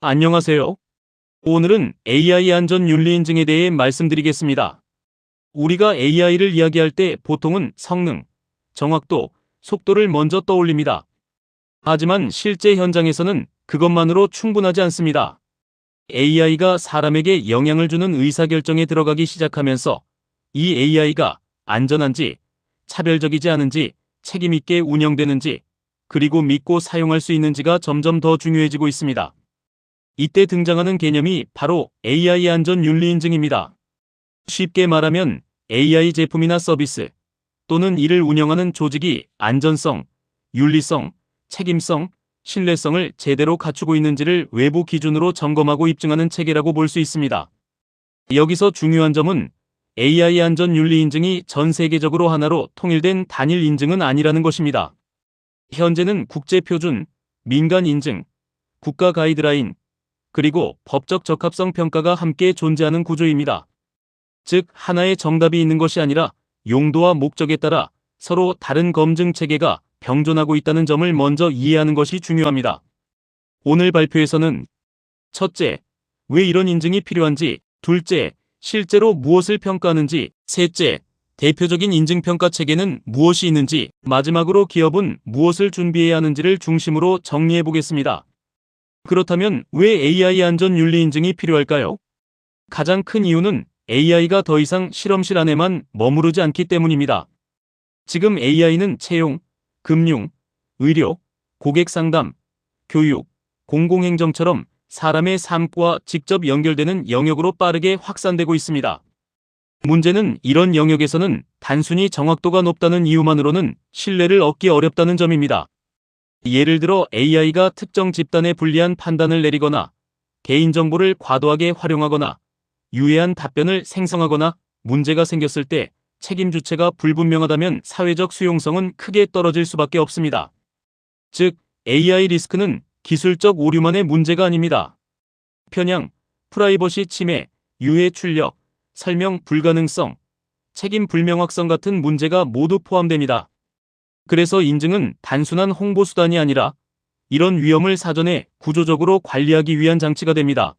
안녕하세요. 오늘은 AI 안전 윤리 인증에 대해 말씀드리겠습니다. 우리가 AI를 이야기할 때 보통은 성능, 정확도, 속도를 먼저 떠올립니다. 하지만 실제 현장에서는 그것만으로 충분하지 않습니다. AI가 사람에게 영향을 주는 의사결정에 들어가기 시작하면서 이 AI가 안전한지, 차별적이지 않은지, 책임있게 운영되는지, 그리고 믿고 사용할 수 있는지가 점점 더 중요해지고 있습니다. 이때 등장하는 개념이 바로 AI 안전 윤리 인증입니다. 쉽게 말하면 AI 제품이나 서비스 또는 이를 운영하는 조직이 안전성, 윤리성, 책임성, 신뢰성을 제대로 갖추고 있는지를 외부 기준으로 점검하고 입증하는 체계라고 볼 수 있습니다. 여기서 중요한 점은 AI 안전 윤리 인증이 전 세계적으로 하나로 통일된 단일 인증은 아니라는 것입니다. 현재는 국제 표준, 민간 인증, 국가 가이드라인, 그리고 법적 적합성 평가가 함께 존재하는 구조입니다. 즉, 하나의 정답이 있는 것이 아니라 용도와 목적에 따라 서로 다른 검증 체계가 병존하고 있다는 점을 먼저 이해하는 것이 중요합니다. 오늘 발표에서는 첫째, 왜 이런 인증이 필요한지, 둘째, 실제로 무엇을 평가하는지, 셋째, 대표적인 인증평가 체계는 무엇이 있는지, 마지막으로 기업은 무엇을 준비해야 하는지를 중심으로 정리해 보겠습니다. 그렇다면 왜 AI 안전 윤리 인증이 필요할까요? 가장 큰 이유는 AI가 더 이상 실험실 안에만 머무르지 않기 때문입니다. 지금 AI는 채용, 금융, 의료, 고객 상담, 교육, 공공행정처럼 사람의 삶과 직접 연결되는 영역으로 빠르게 확산되고 있습니다. 문제는 이런 영역에서는 단순히 정확도가 높다는 이유만으로는 신뢰를 얻기 어렵다는 점입니다. 예를 들어 AI가 특정 집단에 불리한 판단을 내리거나 개인정보를 과도하게 활용하거나 유해한 답변을 생성하거나 문제가 생겼을 때 책임 주체가 불분명하다면 사회적 수용성은 크게 떨어질 수밖에 없습니다. 즉, AI 리스크는 기술적 오류만의 문제가 아닙니다. 편향, 프라이버시 침해, 유해 출력, 설명 불가능성, 책임 불명확성 같은 문제가 모두 포함됩니다. 그래서 인증은 단순한 홍보 수단이 아니라 이런 위험을 사전에 구조적으로 관리하기 위한 장치가 됩니다.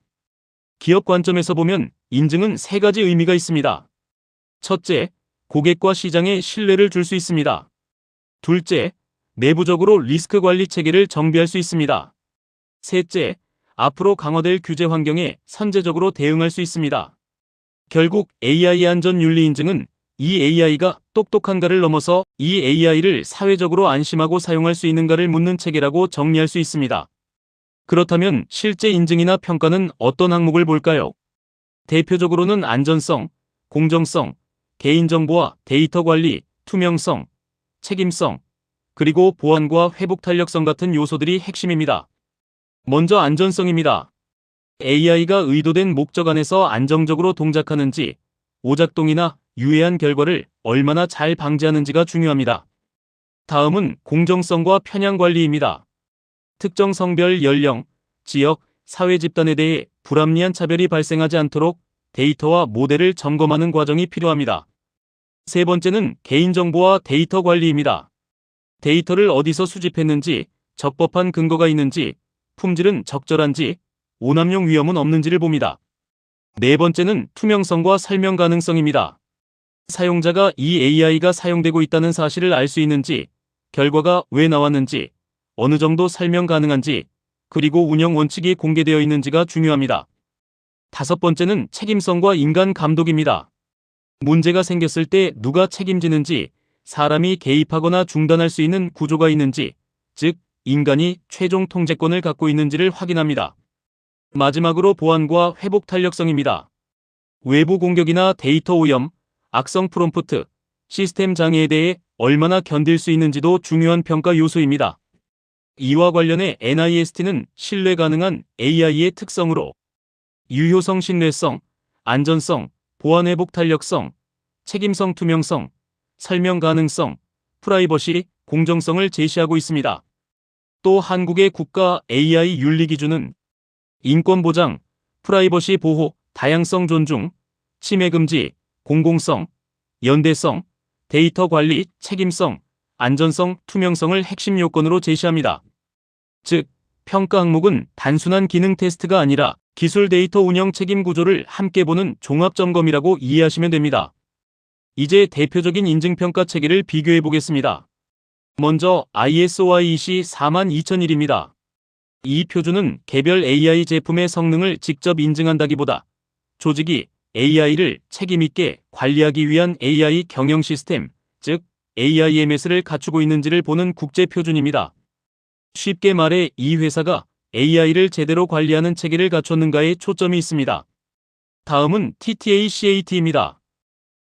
기업 관점에서 보면 인증은 세 가지 의미가 있습니다. 첫째, 고객과 시장에 신뢰를 줄 수 있습니다. 둘째, 내부적으로 리스크 관리 체계를 정비할 수 있습니다. 셋째, 앞으로 강화될 규제 환경에 선제적으로 대응할 수 있습니다. 결국 AI 안전 윤리 인증은 이 AI가 똑똑한가를 넘어서 이 AI를 사회적으로 안심하고 사용할 수 있는가를 묻는 체계라고 정리할 수 있습니다. 그렇다면 실제 인증이나 평가는 어떤 항목을 볼까요? 대표적으로는 안전성, 공정성, 개인정보와 데이터 관리, 투명성, 책임성, 그리고 보안과 회복 탄력성 같은 요소들이 핵심입니다. 먼저 안전성입니다. AI가 의도된 목적 안에서 안정적으로 동작하는지, 오작동이나 유해한 결과를 얼마나 잘 방지하는지가 중요합니다. 다음은 공정성과 편향 관리입니다. 특정 성별, 연령, 지역, 사회 집단에 대해 불합리한 차별이 발생하지 않도록 데이터와 모델을 점검하는 과정이 필요합니다. 세 번째는 개인정보와 데이터 관리입니다. 데이터를 어디서 수집했는지, 적법한 근거가 있는지, 품질은 적절한지, 오남용 위험은 없는지를 봅니다. 네 번째는 투명성과 설명 가능성입니다. 사용자가 이 AI가 사용되고 있다는 사실을 알 수 있는지, 결과가 왜 나왔는지, 어느 정도 설명 가능한지, 그리고 운영 원칙이 공개되어 있는지가 중요합니다. 다섯 번째는 책임성과 인간 감독입니다. 문제가 생겼을 때 누가 책임지는지, 사람이 개입하거나 중단할 수 있는 구조가 있는지, 즉, 인간이 최종 통제권을 갖고 있는지를 확인합니다. 마지막으로 보안과 회복 탄력성입니다. 외부 공격이나 데이터 오염, 악성 프롬프트, 시스템 장애에 대해 얼마나 견딜 수 있는지도 중요한 평가 요소입니다. 이와 관련해 NIST는 신뢰 가능한 AI의 특성으로 유효성, 신뢰성, 안전성, 보안 회복 탄력성, 책임성, 투명성, 설명 가능성, 프라이버시, 공정성을 제시하고 있습니다. 또 한국의 국가 AI 윤리 기준은 인권 보장, 프라이버시 보호, 다양성 존중, 침해 금지, 공공성, 연대성, 데이터 관리, 책임성, 안전성, 투명성을 핵심 요건으로 제시합니다. 즉, 평가 항목은 단순한 기능 테스트가 아니라 기술 데이터 운영 책임 구조를 함께 보는 종합 점검이라고 이해하시면 됩니다. 이제 대표적인 인증평가 체계를 비교해 보겠습니다. 먼저 ISO EC 42001입니다. 이 표준은 개별 AI 제품의 성능을 직접 인증한다기보다 조직이 AI를 책임있게 관리하기 위한 AI 경영 시스템, 즉 AIMS를 갖추고 있는지를 보는 국제 표준입니다. 쉽게 말해 이 회사가 AI를 제대로 관리하는 체계를 갖췄는가에 초점이 있습니다. 다음은 TTACAT입니다.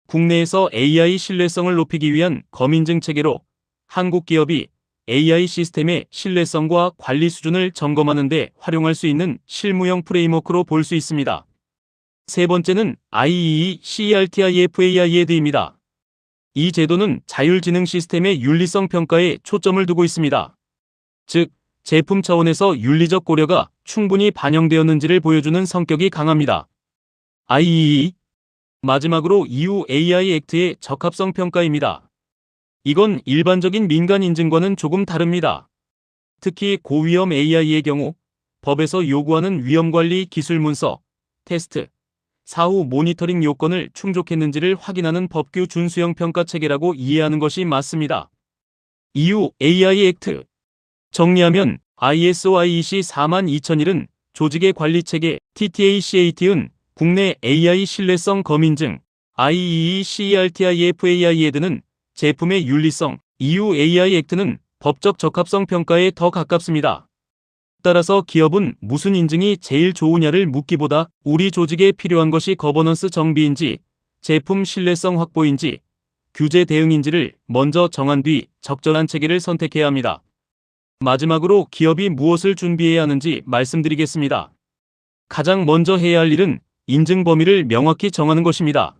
국내에서 AI 신뢰성을 높이기 위한 검인증 체계로 한국 기업이 AI 시스템의 신뢰성과 관리 수준을 점검하는 데 활용할 수 있는 실무형 프레임워크로 볼 수 있습니다. 세 번째는 IEEE-CERTIFAIED입니다. 이 제도는 자율지능 시스템의 윤리성 평가에 초점을 두고 있습니다. 즉, 제품 차원에서 윤리적 고려가 충분히 반영되었는지를 보여주는 성격이 강합니다. IEEE. 마지막으로 EU AI 액트의 적합성 평가입니다. 이건 일반적인 민간 인증과는 조금 다릅니다. 특히 고위험 AI의 경우 법에서 요구하는 위험관리 기술 문서, 테스트, 사후 모니터링 요건을 충족했는지를 확인하는 법규 준수형 평가 체계라고 이해하는 것이 맞습니다. EU AI 액트. 정리하면 ISO IEC 42001은 조직의 관리 체계, TTACAT은 국내 AI 신뢰성 검인증, IEEE-CERTIFAIED는 제품의 윤리성, EU AI 액트는 법적 적합성 평가에 더 가깝습니다. 따라서 기업은 무슨 인증이 제일 좋으냐를 묻기보다 우리 조직에 필요한 것이 거버넌스 정비인지, 제품 신뢰성 확보인지, 규제 대응인지를 먼저 정한 뒤 적절한 체계를 선택해야 합니다. 마지막으로 기업이 무엇을 준비해야 하는지 말씀드리겠습니다. 가장 먼저 해야 할 일은 인증 범위를 명확히 정하는 것입니다.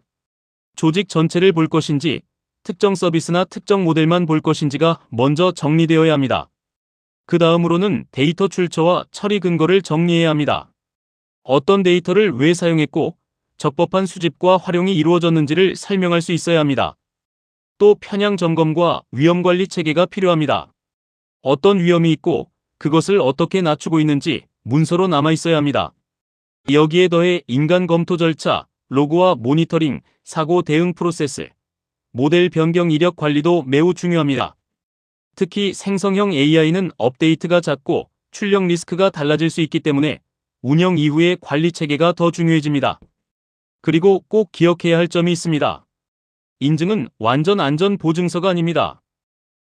조직 전체를 볼 것인지, 특정 서비스나 특정 모델만 볼 것인지가 먼저 정리되어야 합니다. 그 다음으로는 데이터 출처와 처리 근거를 정리해야 합니다. 어떤 데이터를 왜 사용했고 적법한 수집과 활용이 이루어졌는지를 설명할 수 있어야 합니다. 또 편향 점검과 위험 관리 체계가 필요합니다. 어떤 위험이 있고 그것을 어떻게 낮추고 있는지 문서로 남아 있어야 합니다. 여기에 더해 인간 검토 절차, 로그와 모니터링, 사고 대응 프로세스, 모델 변경 이력 관리도 매우 중요합니다. 특히 생성형 AI는 업데이트가 잦고 출력 리스크가 달라질 수 있기 때문에 운영 이후의 관리 체계가 더 중요해집니다. 그리고 꼭 기억해야 할 점이 있습니다. 인증은 완전 안전 보증서가 아닙니다.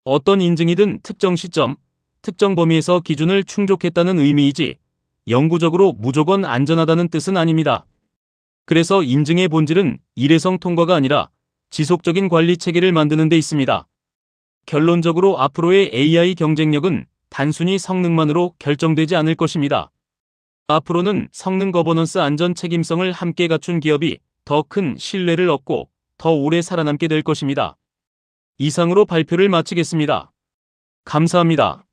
어떤 인증이든 특정 시점, 특정 범위에서 기준을 충족했다는 의미이지 영구적으로 무조건 안전하다는 뜻은 아닙니다. 그래서 인증의 본질은 일회성 통과가 아니라 지속적인 관리 체계를 만드는 데 있습니다. 결론적으로 앞으로의 AI 경쟁력은 단순히 성능만으로 결정되지 않을 것입니다. 앞으로는 성능 거버넌스 안전 책임성을 함께 갖춘 기업이 더 큰 신뢰를 얻고 더 오래 살아남게 될 것입니다. 이상으로 발표를 마치겠습니다. 감사합니다.